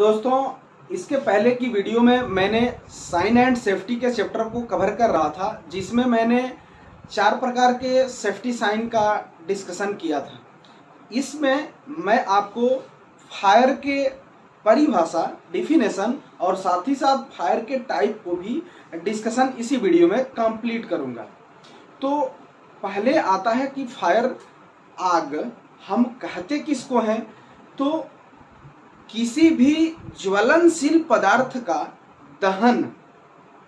दोस्तों, इसके पहले की वीडियो में मैंने साइन एंड सेफ्टी के चैप्टर को कवर कर रहा था, जिसमें मैंने 4 प्रकार के सेफ्टी साइन का डिस्कशन किया था। इसमें मैं आपको फायर के परिभाषा, डिफिनेशन और साथ ही साथ फायर के टाइप को भी डिस्कशन इसी वीडियो में कंप्लीट करूंगा। तो पहले आता है कि फायर, आग हम कहते किसको हैं? तो किसी भी ज्वलनशील पदार्थ का दहन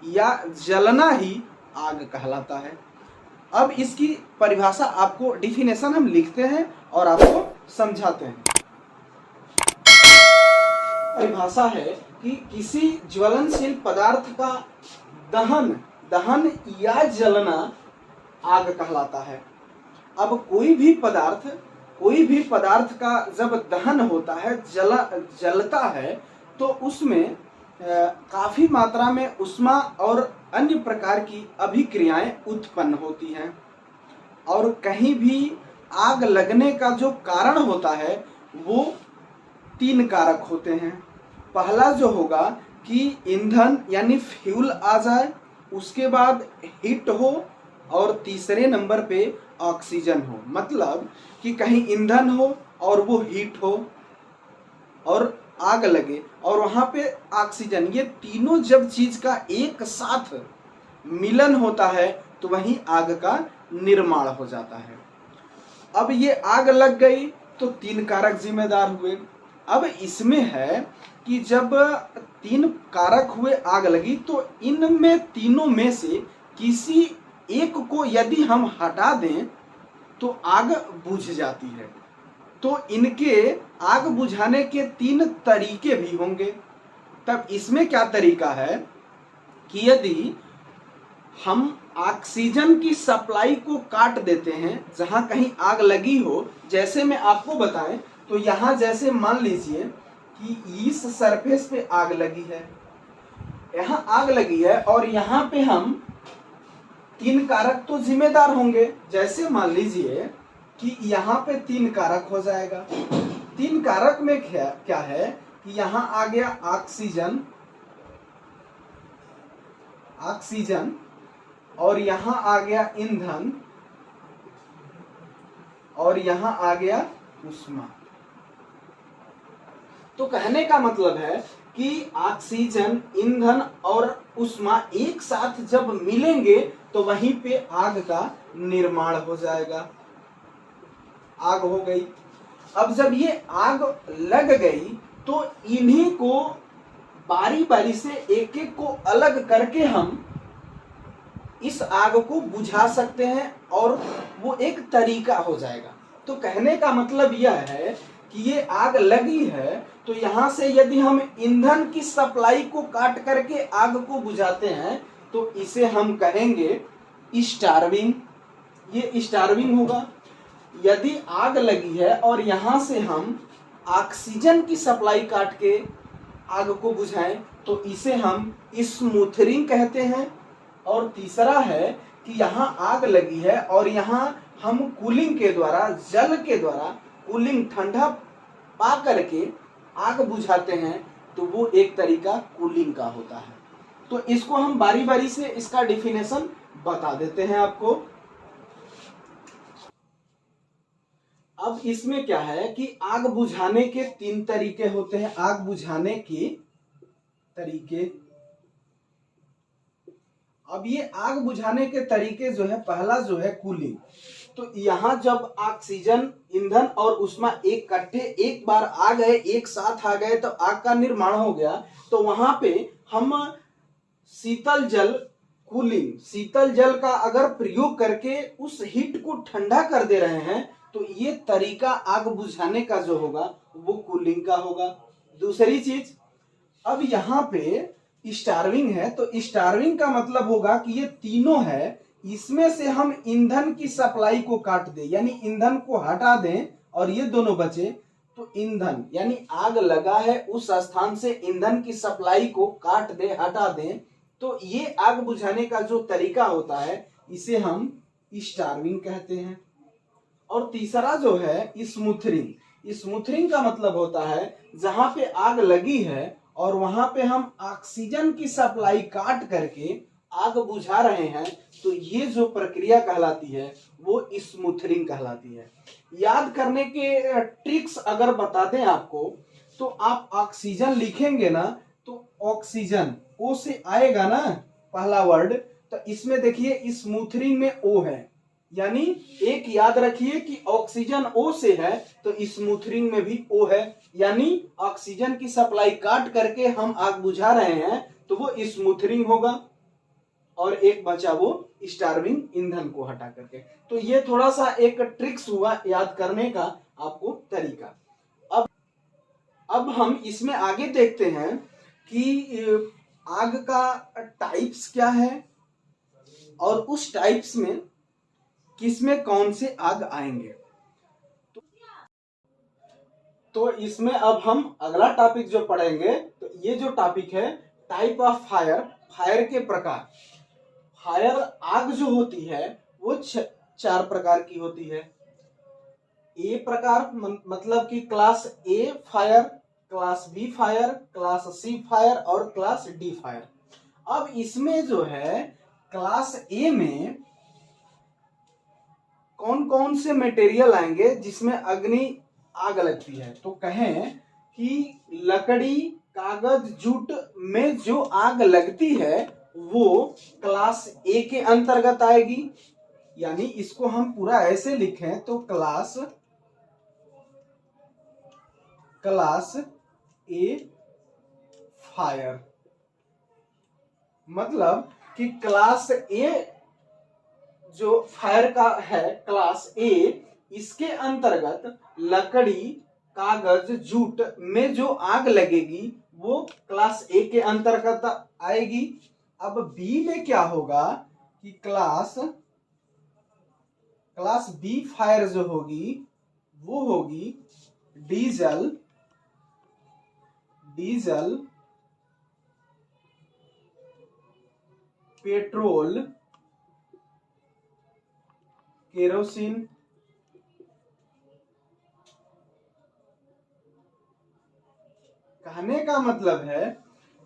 या जलना ही आग कहलाता है। अब इसकी परिभाषा आपको, डिफिनेशन हम लिखते हैं और आपको समझाते हैं। परिभाषा है कि किसी ज्वलनशील पदार्थ का दहन या जलना आग कहलाता है। अब कोई भी पदार्थ का जब दहन होता है, जलता है, तो उसमें काफी मात्रा में ऊष्मा और अन्य प्रकार की अभिक्रियाएं उत्पन्न होती हैं। और कहीं भी आग लगने का जो कारण होता है वो 3 कारक होते हैं। पहला जो होगा कि ईंधन यानी फ्यूल आ जाए, उसके बाद हीट हो, और तीसरे नंबर पे ऑक्सीजन हो। मतलब कि कहीं ईंधन हो और वो हीट हो और आग लगे और वहां पे ऑक्सीजन, ये तीनों जब चीज का एक साथ मिलन होता है तो वहीं आग का निर्माण हो जाता है। अब ये आग लग गई तो 3 कारक जिम्मेदार हुए। अब इसमें है कि जब 3 कारक हुए, आग लगी, तो इनमें तीनों में से किसी एक को यदि हम हटा दें तो आग बुझ जाती है। तो इनके आग बुझाने के 3 तरीके भी होंगे। तब इसमें क्या तरीका है कि यदि हम ऑक्सीजन की सप्लाई को काट देते हैं जहां कहीं आग लगी हो, जैसे मैं आपको बताएं तो यहां जैसे मान लीजिए कि इस सरफेस पे आग लगी है, यहां आग लगी है और यहां पे हम 3 कारक तो जिम्मेदार होंगे। जैसे मान लीजिए कि यहाँ पे 3 कारक हो जाएगा। 3 कारक में क्या है कि यहाँ आ गया ऑक्सीजन और यहाँ आ गया ईंधन और यहाँ आ गया ऊष्मा। तो कहने का मतलब है कि ऑक्सीजन, ईंधन और ऊष्मा एक साथ जब मिलेंगे तो वहीं पे आग का निर्माण हो जाएगा। आग हो गई। अब जब ये आग लग गई तो इन्हीं को बारी बारी से एक एक को अलग करके हम इस आग को बुझा सकते हैं और वो एक तरीका हो जाएगा। तो कहने का मतलब यह है कि ये आग लगी है तो यहां से यदि हम ईंधन की सप्लाई को काट करके आग को बुझाते हैं तो इसे हम कहेंगे स्टार्विंग। ये स्टार्विंग होगा। यदि आग लगी है और यहां से हम ऑक्सीजन की सप्लाई काट के आग को बुझाएं तो इसे हम स्मूथरिंग कहते हैं। और तीसरा है कि यहां आग लगी है और यहां हम कूलिंग के द्वारा, जल के द्वारा कूलिंग, ठंडा पा करके आग बुझाते हैं तो वो एक तरीका कूलिंग का होता है। तो इसको हम बारी बारी से इसका डिफिनेशन बता देते हैं आपको। अब इसमें क्या है कि आग बुझाने के 3 तरीके होते हैं। आग बुझाने के तरीके, अब ये आग बुझाने के तरीके जो है, पहला जो है कूलिंग। तो यहां जब ऑक्सीजन, ईंधन और ऊष्मा इकट्ठे एक बार आ गए, एक साथ आ गए तो आग का निर्माण हो गया। तो वहां पे हम शीतल जल, कूलिंग, शीतल जल का अगर प्रयोग करके उस हीट को ठंडा कर दे रहे हैं तो ये तरीका आग बुझाने का जो होगा वो कूलिंग का होगा। दूसरी चीज, अब यहाँ पे स्टार्विंग है तो स्टार्विंग का मतलब होगा कि ये तीनों है, इसमें से हम ईंधन की सप्लाई को काट दें, यानी ईंधन को हटा दें और ये दोनों बचे। तो ईंधन यानी आग लगा है, उस स्थान से ईंधन की सप्लाई को काट दें, हटा दें, तो ये आग बुझाने का जो तरीका होता है इसे हम स्टार्विंग कहते हैं। और तीसरा जो है स्मूथरिंग, स्मूथरिंग का मतलब होता है जहां पे आग लगी है और वहां पे हम ऑक्सीजन की सप्लाई काट करके आग बुझा रहे हैं, तो ये जो प्रक्रिया कहलाती है वो स्मूथरिंग कहलाती है। याद करने के ट्रिक्स अगर बता दें आपको, तो आप ऑक्सीजन लिखेंगे ना, तो ऑक्सीजन ओ से आएगा ना पहला वर्ड, तो इसमें देखिए स्मूथरिंग में ओ है, यानी एक याद रखिए कि ऑक्सीजन ओ से है तो स्मूथरिंग में भी ओ है, यानी ऑक्सीजन की सप्लाई काट करके हम आग बुझा रहे हैं तो वो स्मूथरिंग होगा, और एक बचा वो स्टार्विंग ईंधन को हटा करके। तो ये थोड़ा सा एक ट्रिक्स हुआ याद करने का आपको तरीका। अब हम इसमें आगे देखते हैं कि आग का टाइप्स क्या है और उस टाइप्स में किसमें कौन से आग आएंगे। तो इसमें अब हम अगला टॉपिक जो पढ़ेंगे, तो ये जो टॉपिक है टाइप ऑफ फायर, फायर के प्रकार। फायर आग जो होती है वो चार प्रकार की होती है। ए प्रकार मतलब कि class A fire, class B fire, class C fire और क्लास डी फायर। अब इसमें जो है क्लास ए में कौन कौन से मटेरियल आएंगे जिसमें अग्नि आग लगती है, तो कहें कि लकड़ी, कागज, जूट में जो आग लगती है वो क्लास ए के अंतर्गत आएगी। यानी इसको हम पूरा ऐसे लिखें तो क्लास ए फायर, मतलब कि क्लास ए जो फायर का है क्लास ए, इसके अंतर्गत लकड़ी, कागज, जूट में जो आग लगेगी वो क्लास ए के अंतर्गत आएगी। अब बी में क्या होगा कि क्लास बी फायर जो होगी वो होगी डीजल, पेट्रोल, केरोसिन, कहने का मतलब है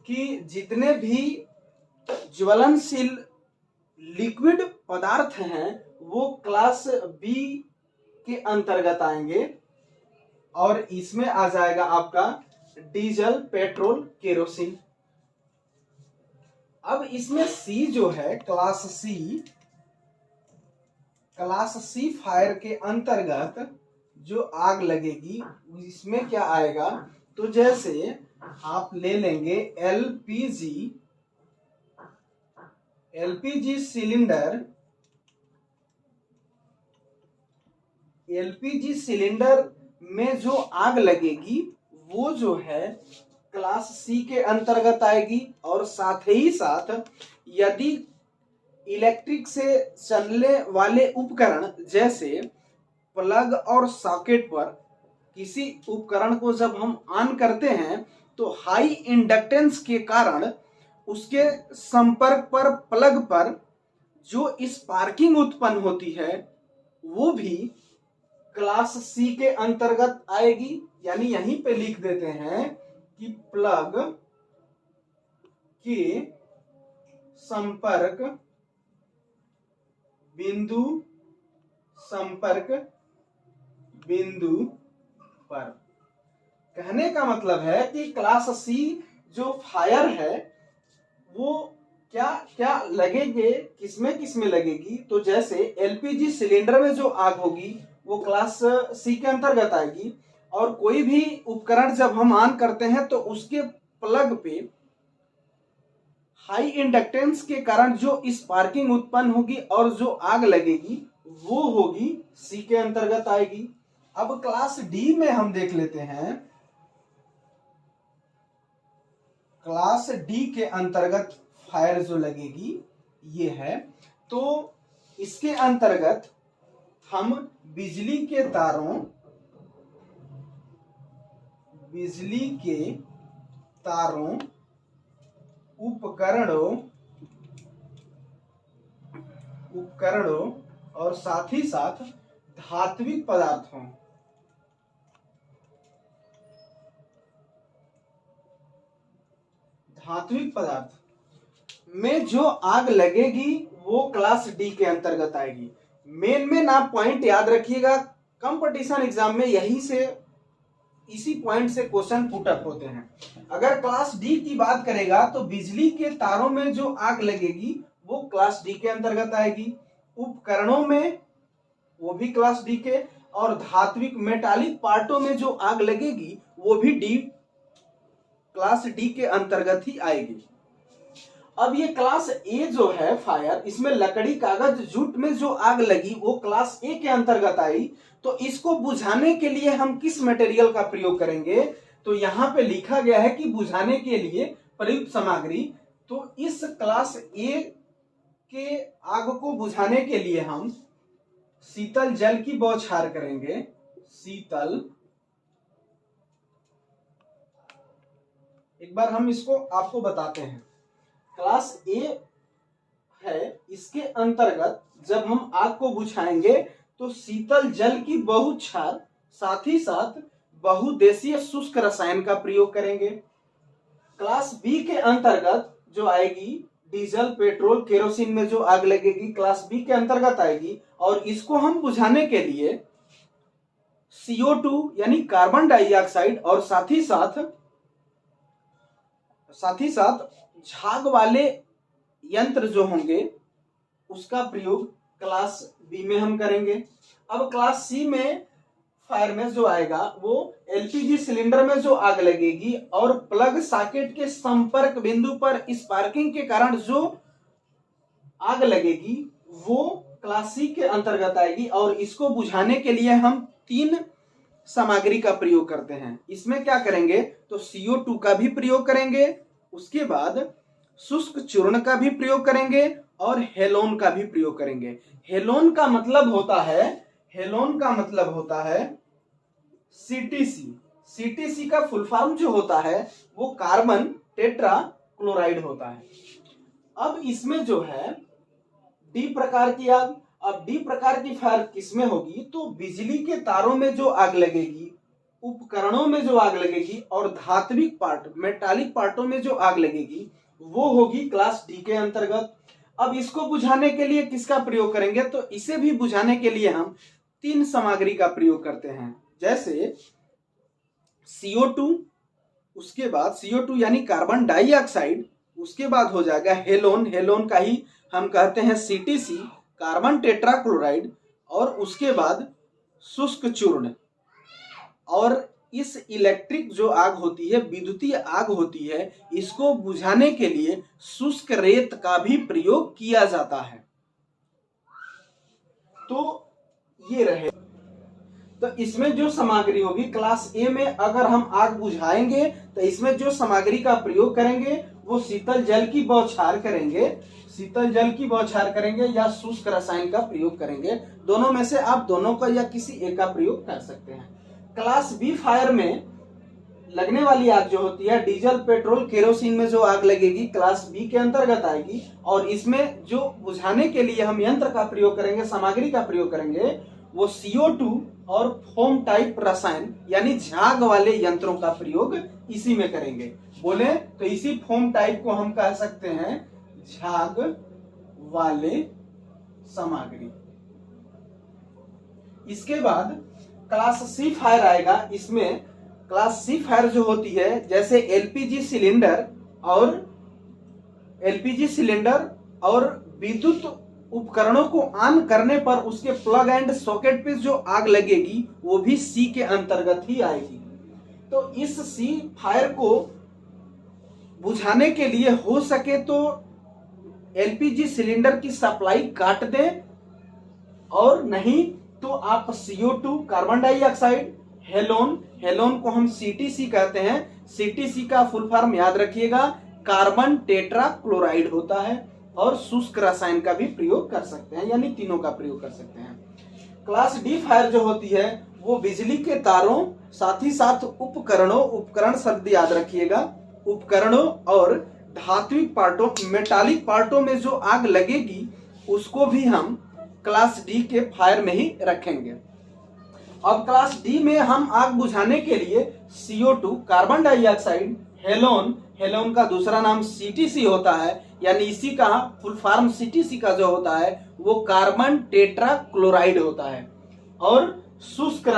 कि जितने भी ज्वलनशील लिक्विड पदार्थ हैं वो क्लास बी के अंतर्गत आएंगे, और इसमें आ जाएगा आपका डीजल, पेट्रोल, केरोसिन। अब इसमें सी जो है क्लास सी फायर के अंतर्गत जो आग लगेगी इसमें क्या आएगा, तो जैसे आप ले लेंगे एलपीजी सिलेंडर, एलपीजी सिलेंडर में जो आग लगेगी वो जो है क्लास सी के अंतर्गत आएगी। और साथ ही साथ यदि इलेक्ट्रिक से चलने वाले उपकरण जैसे प्लग और सॉकेट पर किसी उपकरण को जब हम ऑन करते हैं तो हाई इंडक्टेंस के कारण उसके संपर्क पर, प्लग पर जो स्पार्किंग उत्पन्न होती है वो भी क्लास सी के अंतर्गत आएगी। यानी यहीं पे लिख देते हैं कि प्लग के संपर्क बिंदु पर। कहने का मतलब है कि क्लास सी जो फायर है वो क्या क्या लगेंगे, किसमें लगेगी, तो जैसे एलपीजी सिलेंडर में जो आग होगी वो क्लास सी के अंतर्गत आएगी। और कोई भी उपकरण जब हम ऑन करते हैं तो उसके प्लग पे हाई इंडक्टेंस के कारण जो स्पार्किंग उत्पन्न होगी और जो आग लगेगी वो होगी सी के अंतर्गत आएगी। अब क्लास डी में हम देख लेते हैं, क्लास डी के अंतर्गत फायर जो लगेगी ये है, तो इसके अंतर्गत हम बिजली के तारों, उपकरणों और साथ ही साथ धात्विक पदार्थों धात्विक पदार्थ में जो आग लगेगी वो क्लास डी के अंतर्गत आएगी। मेन आप पॉइंट याद रखिएगा, कंपटीशन एग्जाम में इसी पॉइंट से क्वेश्चन पुट अप होते हैं। अगर क्लास डी की बात करेगा तो बिजली के तारों में जो आग लगेगी वो क्लास डी के अंतर्गत आएगी, उपकरणों में वो भी क्लास डी के, और धात्विक मेटालिक पार्टों में जो आग लगेगी वो भी क्लास डी के अंतर्गत ही आएगी। अब ये क्लास ए जो है फायर, इसमें लकड़ी कागज जूट में जो आग लगी वो क्लास ए के अंतर्गत आई। तो इसको बुझाने के लिए हम किस मटेरियल का प्रयोग करेंगे? तो यहाँ पे लिखा गया है कि बुझाने के लिए प्रयुक्त सामग्री। तो इस क्लास ए के आग को बुझाने के लिए हम शीतल जल की बौछार करेंगे। शीतल, एक बार हम इसको आपको बताते हैं। क्लास ए है, इसके अंतर्गत जब हम आग को बुझाएंगे तो शीतल जल की बौछार, साथ ही साथ बहुउद्देशीय शुष्क रसायन का प्रयोग करेंगे। क्लास बी के अंतर्गत जो आएगी डीजल, पेट्रोल, केरोसिन में जो आग लगेगी क्लास बी के अंतर्गत आएगी, और इसको हम बुझाने के लिए CO2 यानी कार्बन डाइऑक्साइड और साथ ही साथ झाग वाले यंत्र जो होंगे उसका प्रयोग क्लास बी में हम करेंगे। अब क्लास सी में फायर में जो आएगा वो एलपीजी सिलेंडर में जो आग लगेगी और प्लग सॉकेट के संपर्क बिंदु पर स्पार्किंग के कारण जो आग लगेगी वो क्लास सी के अंतर्गत आएगी, और इसको बुझाने के लिए हम 3 सामग्री का प्रयोग करते हैं। इसमें क्या करेंगे तो CO2 का भी प्रयोग करेंगे, उसके बाद शुष्क चूर्ण का भी प्रयोग करेंगे और हेलोन का भी प्रयोग करेंगे। हेलोन का मतलब होता है CTC। CTC का फुल फॉर्म जो होता है वो कार्बन टेट्रा क्लोराइड होता है। अब इसमें जो है डी प्रकार की आग, अब डी प्रकार की फायर किसमें होगी तो बिजली के तारों में जो आग लगेगी, उपकरणों में जो आग लगेगी और धात्विक पार्ट, मेटालिक पार्टों में जो आग लगेगी वो होगी क्लास डी के अंतर्गत। अब इसको बुझाने के लिए किसका प्रयोग करेंगे तो इसे भी बुझाने के लिए हम 3 सामग्री का प्रयोग करते हैं, जैसे CO2, उसके बाद CO2 यानी कार्बन डाइऑक्साइड, उसके बाद हो जाएगा हेलोन, हेलोन का ही हम कहते हैं CTC कार्बन टेट्रा क्लोराइड, और उसके बाद शुष्क चूर्ण। और इस इलेक्ट्रिक जो आग होती है, विद्युतीय आग होती है, इसको बुझाने के लिए शुष्क रेत का भी प्रयोग किया जाता है। तो ये रहे, तो इसमें जो सामग्री होगी क्लास ए में अगर हम आग बुझाएंगे तो इसमें जो सामग्री का प्रयोग करेंगे वो शीतल जल की बौछार करेंगे या शुष्क रसायन का प्रयोग करेंगे। दोनों में से आप दोनों का या किसी एक का प्रयोग कर सकते हैं। क्लास बी फायर में लगने वाली आग जो होती है डीजल, पेट्रोल, केरोसिन में जो आग लगेगी क्लास बी के अंतर्गत आएगी, और इसमें जो बुझाने के लिए हम यंत्र का प्रयोग करेंगे, सामग्री का प्रयोग करेंगे वो CO2 और फोम टाइप रसायन यानी झाग वाले यंत्रों का प्रयोग इसी में करेंगे। बोले तो इसी फोम टाइप को हम कह सकते हैं झाग वाले सामग्री। इसके बाद क्लास सी फायर आएगा। इसमें क्लास सी फायर जो होती है जैसे एलपीजी सिलेंडर और विद्युत उपकरणों को ऑन करने पर उसके प्लग एंड सॉकेट पे जो आग लगेगी वो भी सी के अंतर्गत ही आएगी। तो इस सी फायर को बुझाने के लिए हो सके तो एलपीजी सिलेंडर की सप्लाई काट दें, और नहीं तो आप CO2 कार्बन डाइऑक्साइड, हेलोन को हम CTC कहते हैं। CTC का फुल फॉर्म याद रखिएगा, कार्बन टेट्रा क्लोराइड होता है, और शुष्क रसायन का भी प्रयोग कर सकते हैं, यानी तीनों का प्रयोग कर सकते हैं। क्लास डी फायर जो होती है वो बिजली के तारों, साथ ही साथ उपकरण शब्द याद रखिएगा, उपकरणों और धात्विक पार्टों, मेटालिक पार्टों में जो आग लगेगी उसको भी हम क्लास डी के फायर में ही रखेंगे। अब क्लास डी में हम आग बुझाने के लिए CO2 कार्बन डाइऑक्साइड, हेलोन का दूसरा नाम CTC होता है, यानी इसी का फुल फॉर्म CTC का जो होता है वो कार्बन टेट्रा क्लोराइड होता है। और शुष्क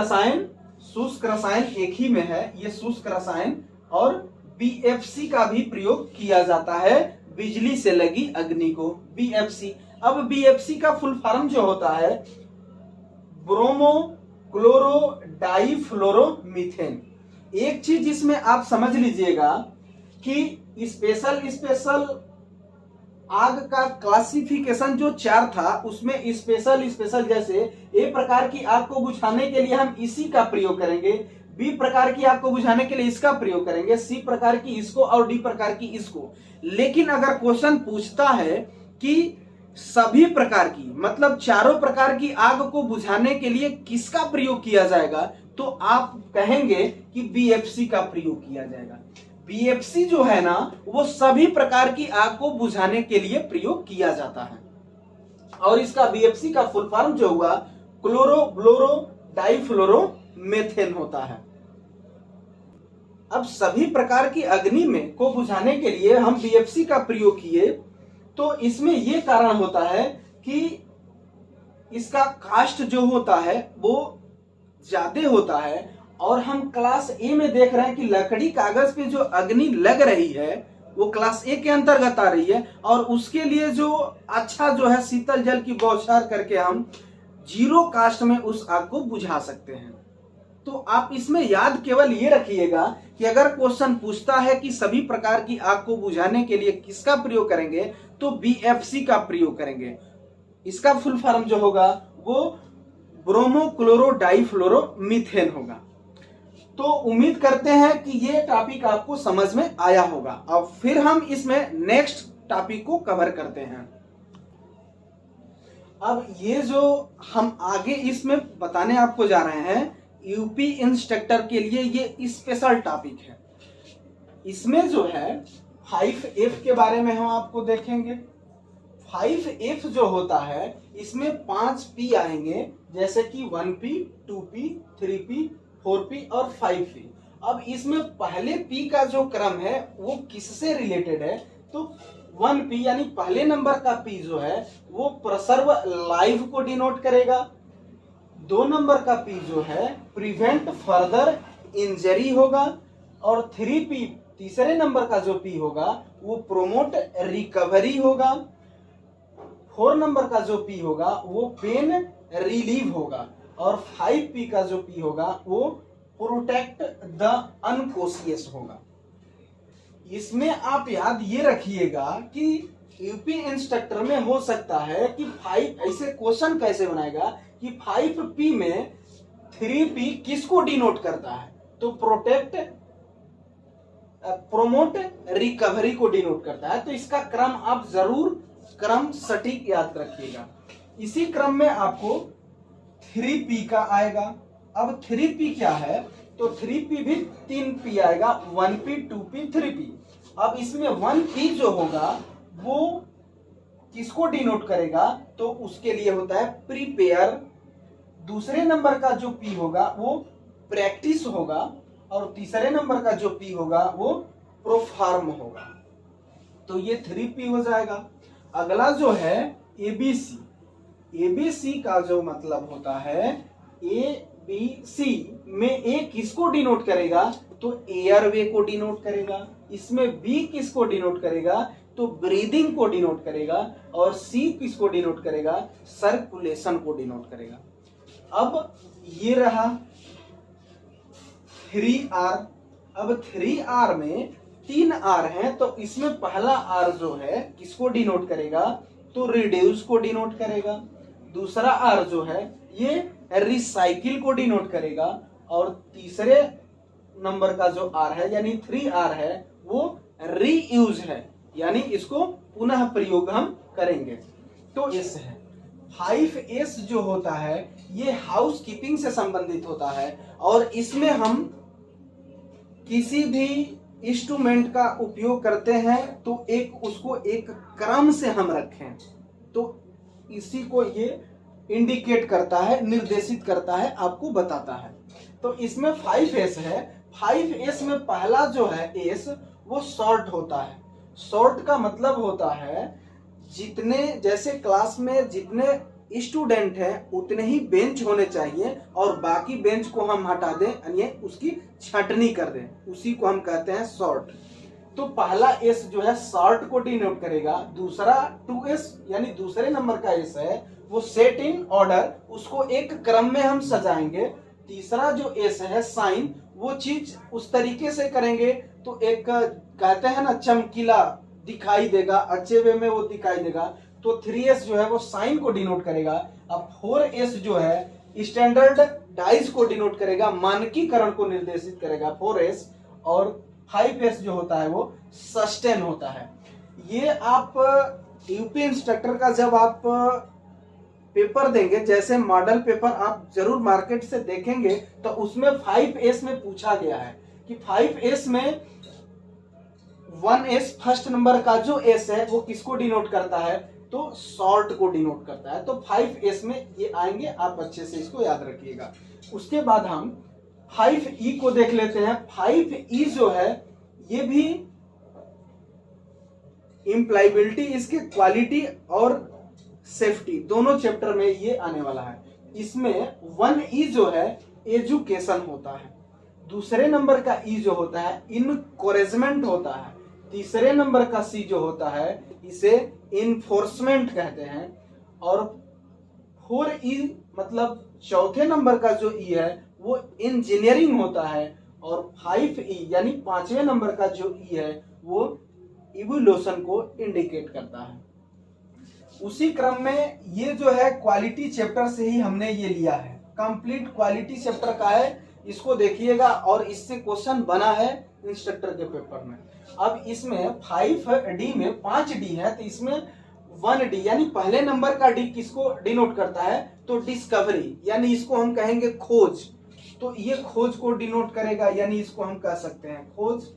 रसायन एक ही में है, ये शुष्क रसायन। और BFC का भी प्रयोग किया जाता है बिजली से लगी अग्नि को, BFC। अब BFC का फुल फॉर्म जो होता है ब्रोमो क्लोरो डाइफ्लोरोमीथेन। एक चीज इसमें आप समझ लीजिएगा कि स्पेशल आग का क्लासिफिकेशन जो 4 था उसमें स्पेशल जैसे A प्रकार की आग को बुझाने के लिए हम इसी का प्रयोग करेंगे, B प्रकार की आग को बुझाने के लिए इसका प्रयोग करेंगे, C प्रकार की इसको और D प्रकार की इसको। लेकिन अगर क्वेश्चन पूछता है कि सभी प्रकार की मतलब चारों प्रकार की आग को बुझाने के लिए किसका प्रयोग किया जाएगा, तो आप कहेंगे कि BFC का प्रयोग किया जाएगा। BFC जो है ना वो सभी प्रकार की आग को बुझाने के लिए प्रयोग किया जाता है। और इसका BFC का फुल फॉर्म जो हुआ क्लोरो ब्लोरो डाइफ्लोरोमेथेन होता है। अब सभी प्रकार की अग्नि में को बुझाने के लिए हम BFC का प्रयोग किए, तो इसमें यह कारण होता है कि इसका कास्ट जो होता है वो ज्यादा होता है। और हम क्लास A में देख रहे हैं कि लकड़ी कागज पे जो अग्नि लग रही है वो क्लास A के अंतर्गत आ रही है, और उसके लिए जो अच्छा जो है शीतल जल की बौछार करके हम 0 कास्ट में उस आग को बुझा सकते हैं। तो आप इसमें याद केवल ये रखिएगा कि अगर क्वेश्चन पूछता है कि सभी प्रकार की आग को बुझाने के लिए किसका प्रयोग करेंगे, तो BFC का प्रयोग करेंगे। इसका फुल फॉर्म जो होगा वो ब्रोमो क्लोरो डाइफ्लोरोमीथेन होगा। तो उम्मीद करते हैं कि ये टॉपिक आपको समझ में आया होगा। अब फिर हम इसमें नेक्स्ट टॉपिक को कवर करते हैं। अब ये जो हम आगे इसमें बताने आपको जा रहे हैं यूपी इंस्ट्रक्टर के लिए ये स्पेशल टॉपिक है। इसमें जो है 5F के बारे में हम आपको देखेंगे। 5F जो होता है इसमें 5 P आएंगे, जैसे कि 1P, 2P, 3P, 4P और 5P। अब इसमें पहले P का जो क्रम है वो किससे रिलेटेड है, तो 1P यानी पहले नंबर का P जो है वो प्रसर्व लाइफ को डिनोट करेगा। 2 नंबर का P जो है प्रिवेंट फर्दर इंजरी होगा। और 3P तीसरे नंबर का जो P होगा वो प्रोमोट रिकवरी होगा। 4 नंबर का जो P होगा वो पेन रिलीव होगा। और 5P का जो P होगा वो प्रोटेक्ट द अनकॉन्शियस होगा। इसमें आप याद ये रखिएगा कि यूपी इंस्ट्रक्टर में हो सकता है कि 5 ऐसे क्वेश्चन कैसे बनाएगा कि 5P में 3P किसको डिनोट करता है, तो प्रोमोट रिकवरी को डिनोट करता है। तो इसका क्रम आप जरूर क्रम सटीक याद रखिएगा। इसी क्रम में आपको 3P का आएगा। अब 3P क्या है, तो 3P भी 3P आएगा, 1P, 2P, 3P। अब इसमें 1P जो होगा वो किसको डिनोट करेगा, तो उसके लिए होता है प्रिपेयर। दूसरे नंबर का जो P होगा वो प्रैक्टिस होगा। और तीसरे नंबर का जो P होगा वो प्रोफार्म होगा। तो ये 3P हो जाएगा। अगला जो है ABC। ABC का जो मतलब होता है ABC में A किसको डिनोट करेगा, तो एयरवे को डिनोट करेगा। इसमें B किसको डिनोट करेगा, तो ब्रीदिंग को डिनोट करेगा। और C किसको डिनोट करेगा, सर्कुलेशन को डिनोट करेगा। अब ये रहा 3R। अब 3R में 3 R हैं, तो इसमें पहला R जो है किसको डिनोट करेगा, तो रिड्यूस को डिनोट करेगा। दूसरा R जो है ये रिसाइकिल को डिनोट करेगा। और तीसरे नंबर का जो R है यानी 3R है वो रीयूज है, यानी इसको पुनः प्रयोग हम करेंगे। तो S है 5S जो होता है ये हाउस कीपिंग से संबंधित होता है। और इसमें हम किसी भी इंस्ट्रूमेंट का उपयोग करते हैं तो उसको एक क्रम से हम रखें, तो इसी को ये इंडिकेट करता है, निर्देशित करता है, आपको बताता है। तो इसमें 5S है। 5S में पहला जो है S वो शॉर्ट होता है। शॉर्ट का मतलब होता है जितने, जैसे क्लास में जितने स्टूडेंट हैं उतने ही बेंच होने चाहिए और बाकी बेंच को हम हटा दें यानी उसकी छंटनी कर दें, उसी को हम कहते हैं शॉर्ट। तो पहला एस जो है शॉर्ट को डिनोट करेगा, दूसरा 2s यानी दूसरे नंबर का एस है वो सेट इन ऑर्डर, उसको एक क्रम में हम सजाएंगे। तीसरा जो एस है साइन, वो चीज उस तरीके से करेंगे तो एक कहते हैं ना चमकीला दिखाई देगा, अच्छे वे में वो दिखाई देगा। तो 3s जो है वो साइन को डिनोट करेगा। अब 4s जो है स्टैंडर्ड डाइज को डिनोट करेगा, मानकीकरण को निर्देशित करेगा 4s। और 5s जो होता है वो सस्टेन होता है। ये आप यूपी इंस्ट्रक्टर का जब आप पेपर देंगे, जैसे मॉडल पेपर आप जरूर मार्केट से देखेंगे, तो उसमें 5s में पूछा गया है कि 5s में 1s फर्स्ट नंबर का जो s है वो किसको डिनोट करता है, तो शॉर्ट को डिनोट करता है। तो 5s में ये आएंगे, आप अच्छे से इसको याद रखिएगा। उसके बाद हम 5e को देख लेते हैं। 5e जो है ये भी इम्प्लायबिलिटी, इसके क्वालिटी और सेफ्टी दोनों चैप्टर में ये आने वाला है। इसमें 1e जो है एजुकेशन होता है, दूसरे नंबर का ई जो होता है इनकरेजमेंट होता है, तीसरे नंबर का सी जो होता है इसे इन्फोर्समेंट कहते हैं, और 4e मतलब चौथे नंबर का जो ई है वो इंजीनियरिंग होता है, और 5e यानी पांचवें नंबर का जो ई है वो इवोल्यूशन को इंडिकेट करता है। उसी क्रम में ये जो है क्वालिटी चैप्टर से ही हमने ये लिया है, कंप्लीट क्वालिटी चैप्टर का है, इसको देखिएगा और इससे क्वेश्चन बना है इंस्ट्रक्टर के पेपर में। अब इसमें 5D में 5D है, तो इसमें 1D यानी पहले नंबर का डी किसको डिनोट करता है, तो डिस्कवरी यानी इसको हम कहेंगे खोज, तो ये खोज को डिनोट करेगा यानी इसको हम कह सकते हैं खोज।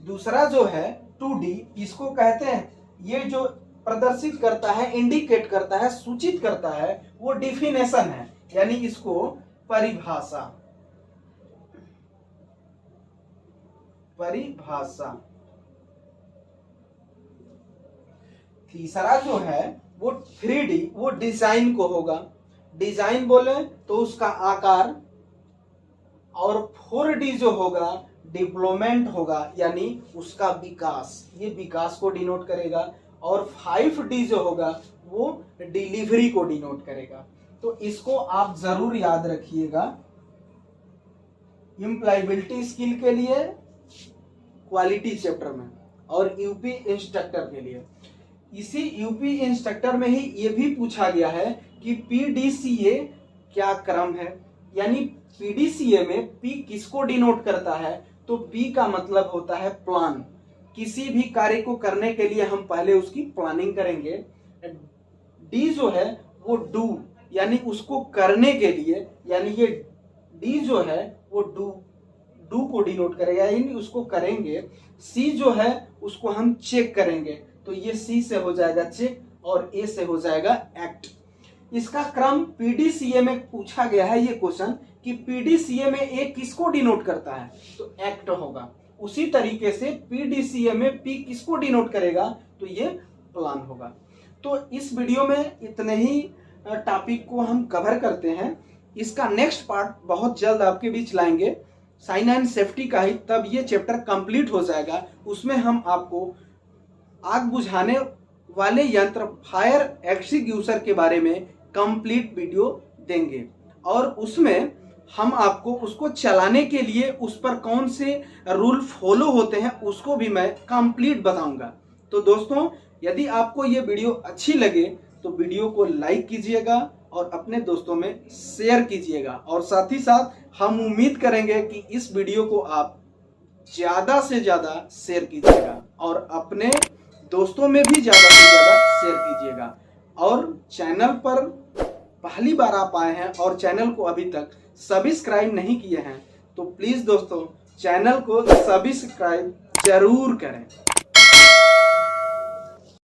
दूसरा जो है 2D, इसको कहते हैं ये जो प्रदर्शित करता है, इंडिकेट करता है, सूचित करता है, वो डिफिनेशन है यानी इसको परिभाषा, परिभाषा। तीसरा जो है वो 3D, वो डिजाइन को होगा, डिजाइन बोले तो उसका आकार, और 4D जो होगा डेवलपमेंट होगा यानी उसका विकास, ये विकास को डिनोट करेगा, और 5D जो होगा वो डिलीवरी को डिनोट करेगा। तो इसको आप जरूर याद रखिएगा इम्प्लायबिलिटी स्किल के लिए, क्वालिटी चैप्टर में, और यूपी इंस्ट्रक्टर के लिए। इसी यूपी इंस्ट्रक्टर में ही ये भी पूछा गया है कि पीडीसीए क्या क्रम है, यानी पीडीसीए में पी किसको डिनोट करता है, तो पी का मतलब होता है प्लान, किसी भी कार्य को करने के लिए हम पहले उसकी प्लानिंग करेंगे। डी जो है वो डू यानी उसको करने के लिए, यानी ये डी जो है वो डू को डिनोट करेगा यानी उसको करेंगे। सी जो है उसको हम चेक करेंगे, तो ये सी से हो जाएगा चेक और ए से हो जाएगा एक्ट। इसका क्रम पीडीसीए में पूछा गया है ये क्वेश्चन कि पीडीसीए में ए किसको डिनोट करता है, तो एक्ट होगा। उसी तरीके से पीडीसीए में पी किसको डिनोट करेगा, तो ये प्लान होगा। तो इस वीडियो में इतने ही टॉपिक को हम कवर करते हैं। इसका नेक्स्ट पार्ट बहुत जल्द आपके बीच लाएंगे, साइन एंड सेफ्टी का ही, तब ये चैप्टर कंप्लीट हो जाएगा। उसमें हम आपको आग बुझाने वाले यंत्र फायर एक्सटिंग्विशर के बारे में कंप्लीट वीडियो देंगे, और उसमें हम आपको उसको चलाने के लिए उस पर कौन से रूल फॉलो होते हैं उसको भी मैं कंप्लीट बताऊंगा। तो दोस्तों, यदि आपको ये वीडियो अच्छी लगे तो वीडियो को लाइक कीजिएगा और अपने दोस्तों में शेयर कीजिएगा, और साथ ही साथ हम उम्मीद करेंगे कि इस वीडियो को आप ज़्यादा से ज़्यादा शेयर कीजिएगा और अपने दोस्तों में भी ज़्यादा से ज़्यादा शेयर कीजिएगा। और चैनल पर पहली बार आप आए हैं और चैनल को अभी तक सब्सक्राइब नहीं किए हैं, तो प्लीज़ दोस्तों चैनल को सब्सक्राइब जरूर करें।